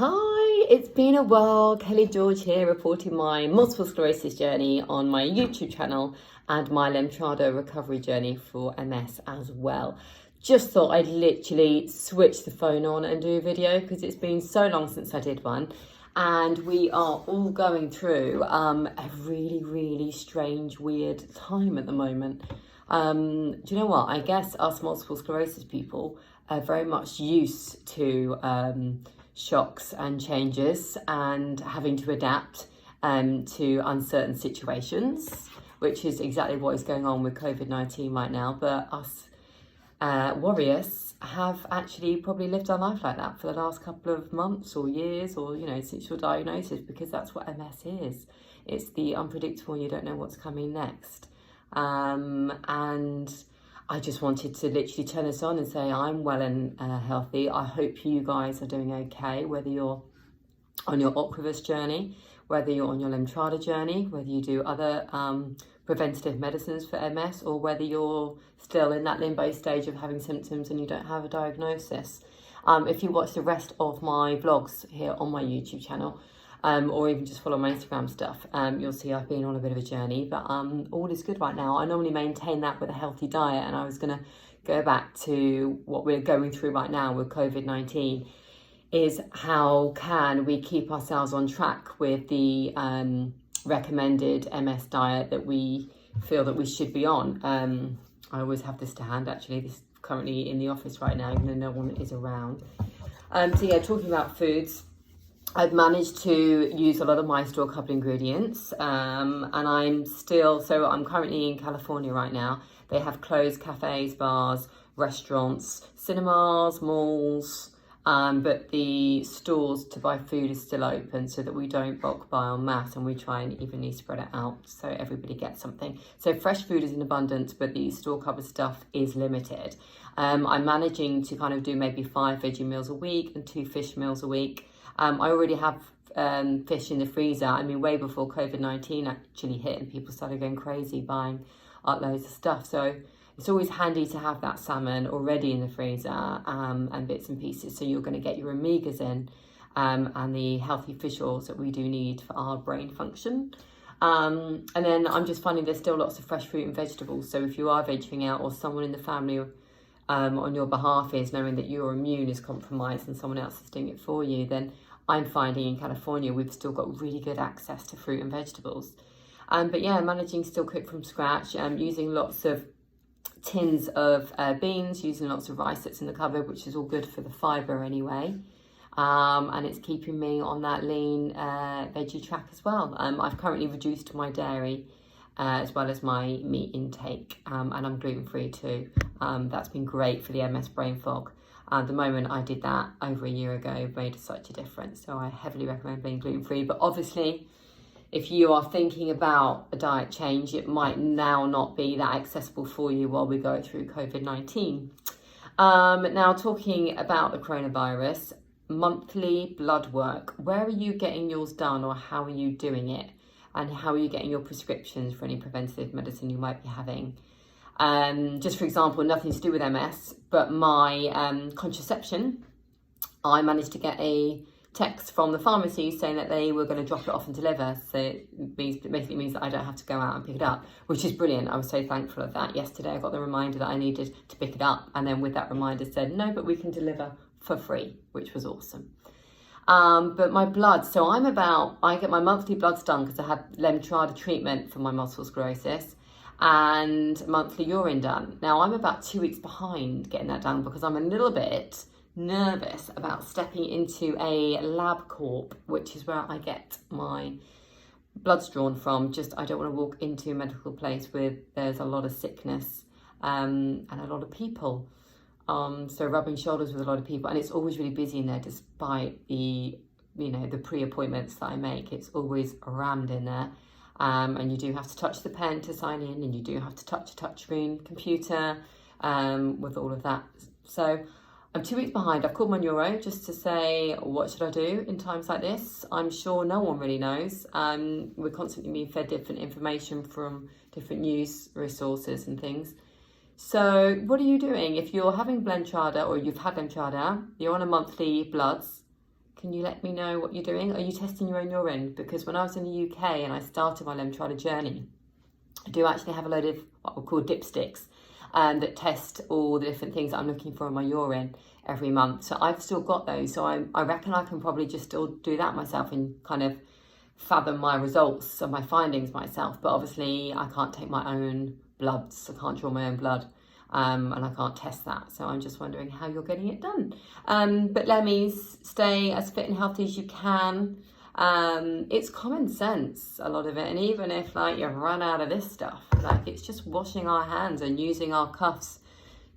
Hi, it's been a while. Kelly George here, reporting my multiple sclerosis journey on my YouTube channel and my Lemtrada recovery journey for MS as well. Just thought I'd literally switch the phone on and do a video because it's been so long since I did one. And we are all going through a really strange, weird time at the moment. Do you know what? I guess us multiple sclerosis people are very much used to shocks and changes and having to adapt to uncertain situations, which is exactly what is going on with COVID-19 right now. But us warriors have actually probably lived our life like that for the last couple of months or years, or since your diagnosis, because that's what MS is. It's the unpredictable, and you don't know what's coming next. And I just wanted to literally turn this on and say I'm well and healthy. I hope you guys are doing okay, whether you're on your Ocrevus journey, whether you're on your Lemtrada journey, whether you do other preventative medicines for MS, or whether you're still in that limbo stage of having symptoms and you don't have a diagnosis. If you watch the rest of my vlogs here on my YouTube channel, or even just follow my Instagram stuff, you'll see I've been on a bit of a journey, but all is good right now. I normally maintain that with a healthy diet, and I was going to go back to what we're going through right now with COVID-19, is how can we keep ourselves on track with the recommended MS diet that we feel that we should be on. I always have this to hand, actually. This is currently in the office right now, even though no one is around. So yeah, talking about foods, I've managed to use a lot of my store couple ingredients, and I'm currently in California right now. They have closed cafes, bars, restaurants, cinemas, malls, but the stores to buy food is still open so that we don't bulk buy en masse, and we try and evenly spread it out so everybody gets something. So fresh food is in abundance, but the store covered stuff is limited. I'm managing to kind of do maybe 5 veggie meals a week and 2 fish meals a week. I already have fish in the freezer. I mean, way before COVID-19 actually hit and people started going crazy buying up loads of stuff. So it's always handy to have that salmon already in the freezer and bits and pieces. So you're going to get your omegas in and the healthy fish oils that we do need for our brain function. And then I'm just finding there's still lots of fresh fruit and vegetables. So if you are venturing out, or someone in the family on your behalf is, knowing that your immune is compromised and someone else is doing it for you, then I'm finding in California we've still got really good access to fruit and vegetables. But yeah, managing to still cook from scratch, using lots of tins of beans, using lots of rice that's in the cupboard, which is all good for the fibre anyway. And it's keeping me on that lean veggie track as well. I've currently reduced my dairy as well as my meat intake, and I'm gluten-free too. That's been great for the MS brain fog. The moment I did that over a year ago, it made such a difference. So I heavily recommend being gluten-free. But obviously, if you are thinking about a diet change, it might now not be that accessible for you while we go through COVID-19. Now, talking about the coronavirus, monthly blood work. Where are you getting yours done, or how are you doing it? And how are you getting your prescriptions for any preventative medicine you might be having? Just for example, nothing to do with MS, but my contraception, I managed to get a text from the pharmacy saying that they were going to drop it off and deliver. So it basically means that I don't have to go out and pick it up, which is brilliant. I was so thankful of that. Yesterday I got the reminder that I needed to pick it up, and then with that reminder said, no, but we can deliver for free, which was awesome. But my blood, so I get my monthly bloods done because I had Lemtrada treatment for my multiple sclerosis, and monthly urine done. Now I'm about 2 weeks behind getting that done because I'm a little bit nervous about stepping into a LabCorp, which is where I get my bloods drawn from. I don't want to walk into a medical place where there's a lot of sickness and a lot of people. So rubbing shoulders with a lot of people, and it's always really busy in there despite the pre-appointments that I make. It's always rammed in there. And you do have to touch the pen to sign in, and you do have to touch a touchscreen computer with all of that. So I'm 2 weeks behind. I've called my neuro just to say, what should I do in times like this? I'm sure no one really knows. We're constantly being fed different information from different news resources and things. So what are you doing? If you're having Lemtrada, or you've had Lemtrada, you're on a monthly bloods, Can you let me know what you're doing? Are you testing your own urine? Because when I was in the UK and I started my Lemtrada journey, I do actually have a load of what we call dipsticks that test all the different things that I'm looking for in my urine every month. So I've still got those. So I reckon I can probably just still do that myself and kind of fathom my results and my findings myself. But obviously I can't take my own bloods. I can't draw my own blood. And I can't test that. So I'm just wondering how you're getting it done. But Lemmies, stay as fit and healthy as you can. It's common sense, a lot of it. And even if like you've run out of this stuff, like it's just washing our hands and using our cuffs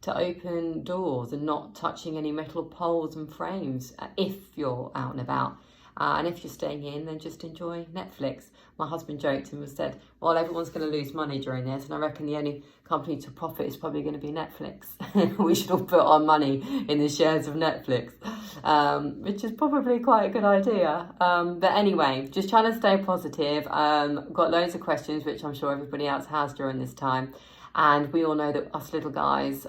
to open doors and not touching any metal poles and frames if you're out and about. And if you're staying in, then just enjoy Netflix. My husband joked and said, well, everyone's going to lose money during this, and I reckon the only company to profit is probably going to be Netflix. We should all put our money in the shares of Netflix, which is probably quite a good idea. But anyway, just trying to stay positive. Got loads of questions, which I'm sure everybody else has during this time. And we all know that us little guys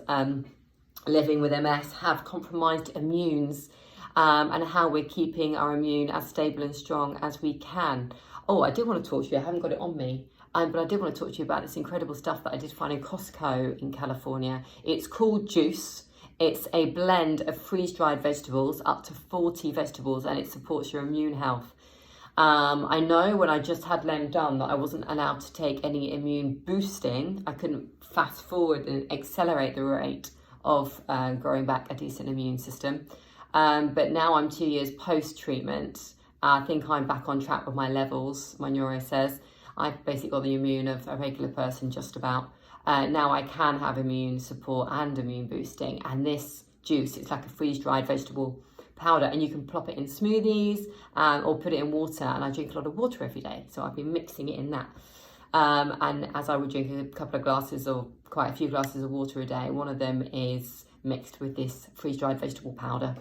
living with MS have compromised immunes. And how we're keeping our immune as stable and strong as we can. Oh, I did want to talk to you. I haven't got it on me. But I did want to talk to you about this incredible stuff that I did find in Costco in California. It's called Juice. It's a blend of freeze-dried vegetables, up to 40 vegetables, and it supports your immune health. I know when I just had Lem done that I wasn't allowed to take any immune boosting. I couldn't fast forward and accelerate the rate of growing back a decent immune system. But now I'm 2 years post-treatment. I think I'm back on track with my levels. My neuro says I've basically got the immune of a regular person just about. Now I can have immune support and immune boosting. And this juice, it's like a freeze-dried vegetable powder, and you can plop it in smoothies or put it in water. And I drink a lot of water every day, so I've been mixing it in that. And as I would drink a couple of glasses or quite a few glasses of water a day, one of them is mixed with this freeze-dried vegetable powder,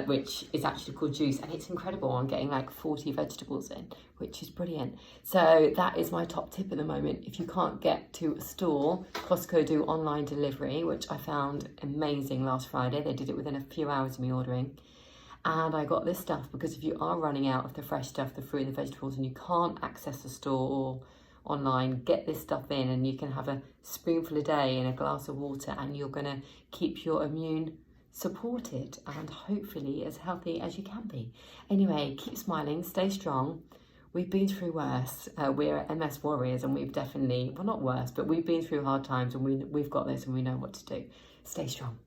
which is actually called Juice, and it's incredible. I'm getting like 40 vegetables in, which is brilliant. So that is my top tip at the moment. If you can't get to a store, Costco do online delivery, which I found amazing last Friday. They did it within a few hours of me ordering. And I got this stuff because if you are running out of the fresh stuff, the fruit and the vegetables, and you can't access the store or online, get this stuff in, and you can have a spoonful a day in a glass of water, and you're going to keep your immune supported and hopefully as healthy as you can be. Anyway, keep smiling, stay strong. We've been through worse. We're MS warriors, and we've definitely, well, not worse, but we've been through hard times, and we've got this and we know what to do. Stay strong.